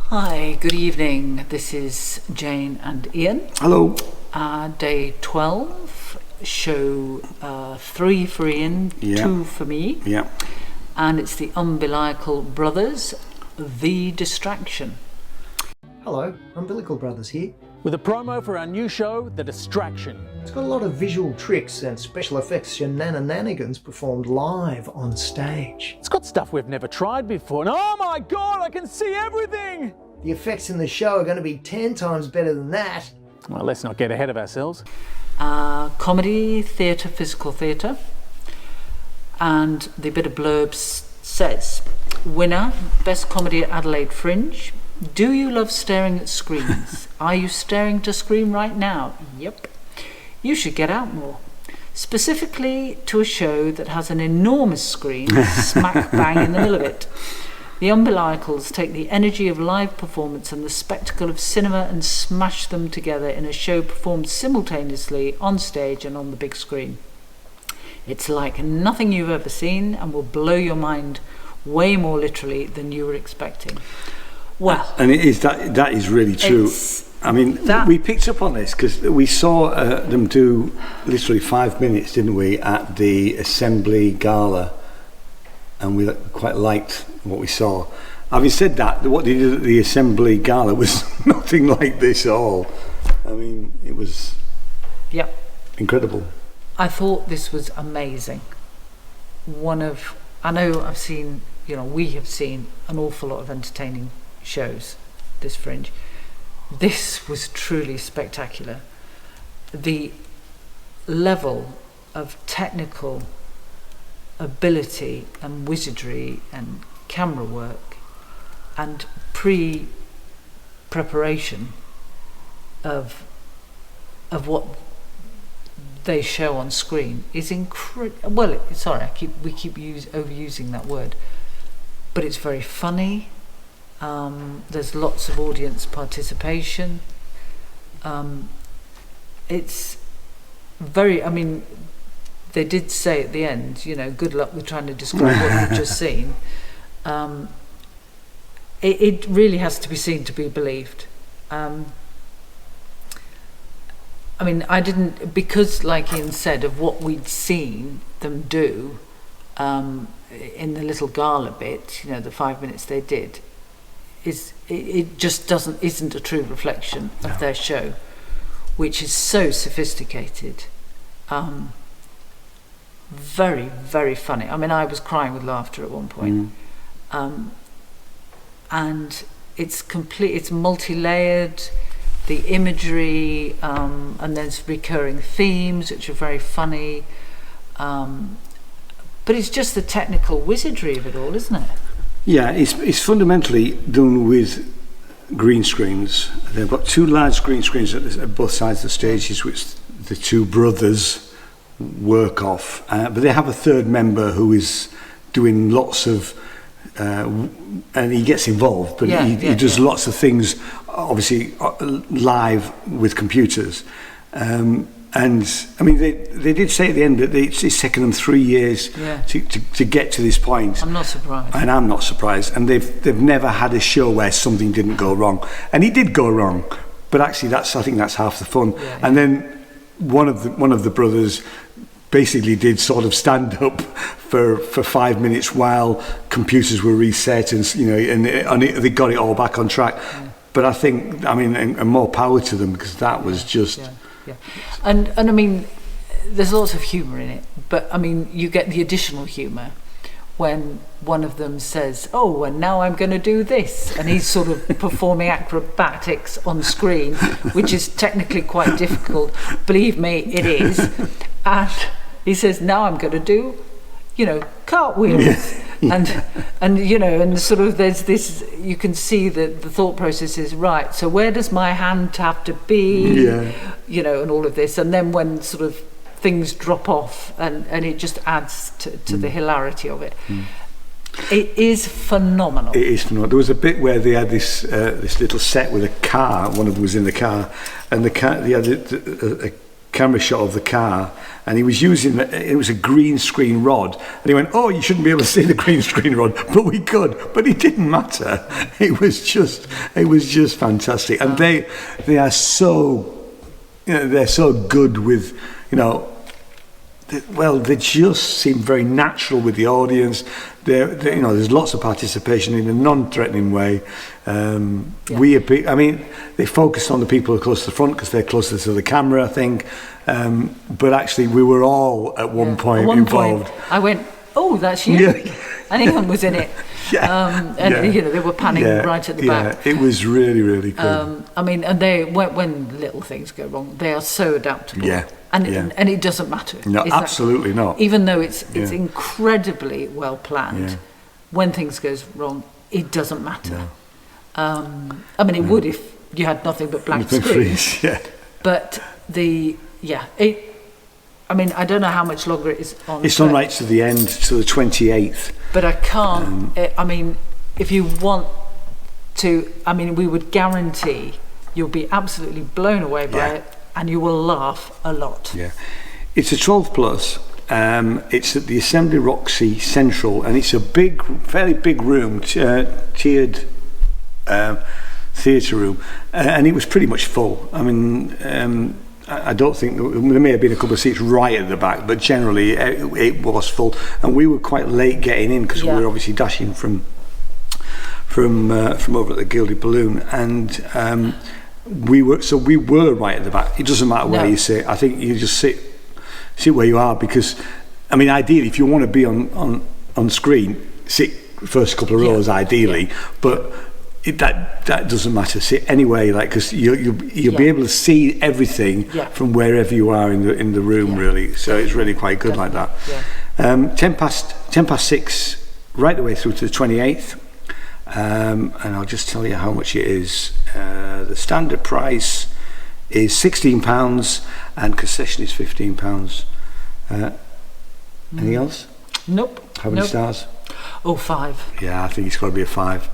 Hi, good evening. This is Jane and Ian. Hello. Day 12, show 3 for Ian, 2 for me. Yeah. And it's the Umbilical Brothers, The Distraction. Hello, Umbilical Brothers here. With a promo for our new show, The Distraction. It's got a lot of visual tricks and special effects shenanigans performed live on stage. It's got stuff we've never tried before, and oh my god, I can see everything! The effects in the show are going to be 10 times better than that. Well, let's not get ahead of ourselves. Comedy, theatre, physical theatre. And the bit of blurb says, winner, best comedy at Adelaide Fringe. Do you love staring at screens? Are you staring at a screen right now? Yep. You should get out more. Specifically to a show that has an enormous screen smack bang in the middle of it. The Umbilicals take the energy of live performance and the spectacle of cinema and smash them together in a show performed simultaneously on stage and on the big screen. It's like nothing you've ever seen and will blow your mind way more literally than you were expecting. Well, and it is that is really true. I mean, we picked up on this because we saw them do literally 5 minutes, didn't we, at the Assembly Gala, and we quite liked what we saw. Having said that, what they did at the Assembly Gala was nothing like this at all. I mean, it was incredible. I thought this was amazing. I know I've seen, we have seen an awful lot of entertaining shows, this Fringe. This was truly spectacular. The level of technical ability and wizardry and camera work and preparation of what they show on screen is incredible. Well, we keep overusing that word, but it's very funny. There's lots of audience participation. It's very, they did say at the end, good luck with trying to describe what you've just seen. It really has to be seen to be believed. I didn't, because like Ian said, of what we'd seen them do in the little gala bit, the 5 minutes they did, it just isn't a true reflection of their show, which is so sophisticated, very, very funny. I was crying with laughter at one point. And it's multi-layered, the imagery, and there's recurring themes which are very funny, but it's just the technical wizardry of it all, isn't it? Yeah, it's fundamentally done with green screens. They've got 2 large green screens at both sides of the stages, which the 2 brothers work off. But they have a third member who is doing lots of, and he gets involved, but he does lots of things, obviously live with computers. And they did say at the end that it's taken them 3 years to get to this point. I'm not surprised. And I'm not surprised. And they've never had a show where something didn't go wrong. And it did go wrong, but actually I think that's half the fun. And then one of the brothers basically did sort of stand up for 5 minutes while computers were reset, and they got it all back on track. But I think, and more power to them, because that was just. Yeah. And there's lots of humour in it, but you get the additional humour when one of them says, "Oh, and now I'm going to do this," and he's sort of performing acrobatics on screen, which is technically quite difficult. Believe me, it is. And he says, "Now I'm going to do, cartwheels." And sort of there's this, you can see that the thought process is right, so where does my hand have to be, and all of this, and then when sort of things drop off, and it just adds to the hilarity of it. It is phenomenal. It is phenomenal. There was a bit where they had this little set with a car. One of them was in the car, and they had camera shot of the car, and he was using it was a green screen rod, and he went, "Oh, you shouldn't be able to see the green screen rod," but we could. But it didn't matter. It was just fantastic, and they are so, they're so good with, they just seem very natural with the audience. There's lots of participation in a non-threatening way. They focused on the people who are close to the front because they're closer to the camera, I think. But actually, we were all at one point involved. I went, "Oh, that's you!" Yeah. And Ian was in it. They were panning right at the back. It was really, really cool. And they when little things go wrong, they are so adaptable. Yeah. And it doesn't matter. No, absolutely not. Even though it's incredibly well planned, when things goes wrong, it doesn't matter. No. It would if you had nothing but blank screens. But I don't know how much longer it is on. It's on right to the end, to the 28th. But I can't. If you want to, we would guarantee you'll be absolutely blown away by it. And you will laugh a lot. Yeah, it's a 12 plus. It's at the Assembly Roxy Central, and it's a fairly big room, tiered theatre room, and it was pretty much full. I don't think there may have been a couple of seats right at the back, but generally it was full, and we were quite late getting in because we were obviously dashing from over at the Gilded Balloon, and. We were right at the back. It doesn't matter where you sit. I think you just sit where you are, because ideally if you want to be on screen, sit first couple of rows ideally, but that doesn't matter. Sit anyway, because you'll be able to see everything from wherever you are in the room really. So it's really quite good like that. 10 past 6 right the way through to the 28th. And I'll just tell you how much it is. The standard price is £16 and concession is £15. Anything else? Nope. How many stars? 5. Yeah, I think it's got to be a 5.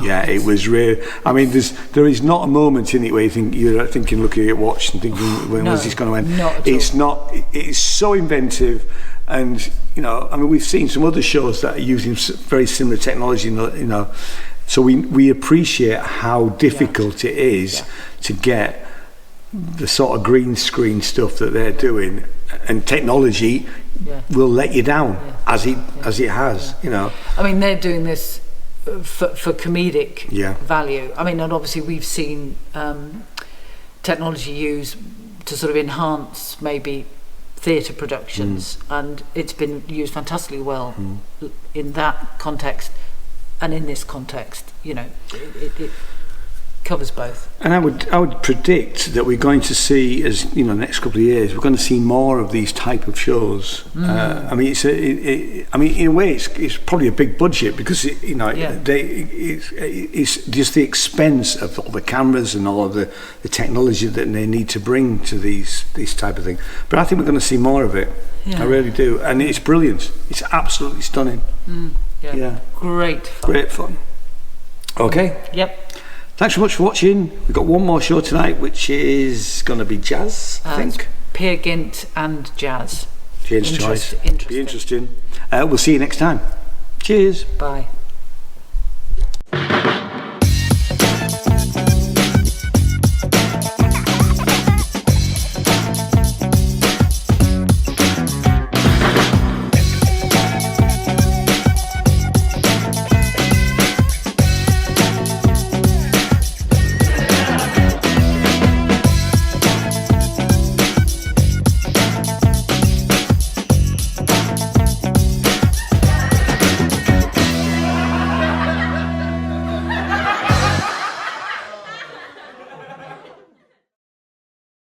It was really. There is not a moment in it where you're thinking, looking at your watch and thinking, when was this going to end? Not at it's all. Not. It's so inventive, and we've seen some other shows that are using very similar technology. So we appreciate how difficult it is to get the sort of green screen stuff that they're doing, and technology will let you down as it has. They're doing this for comedic value. And obviously we've seen technology used to sort of enhance maybe theatre productions, and it's been used fantastically well in that context, and in this context, it covers both. And I would predict that we're going to see, as the next couple of years, we're going to see more of these type of shows. In a way, it's probably a big budget because it's just the expense of all the cameras and all of the technology that they need to bring to these type of things. But I think we're going to see more of it. I really do, and it's brilliant. It's absolutely stunning. Great fun. Okay. Yep. Thanks so much for watching. We've got one more show tonight, which is going to be jazz, I think. Peer Gynt and jazz. Jane's choice. Be interesting. We'll see you next time. Cheers. Bye.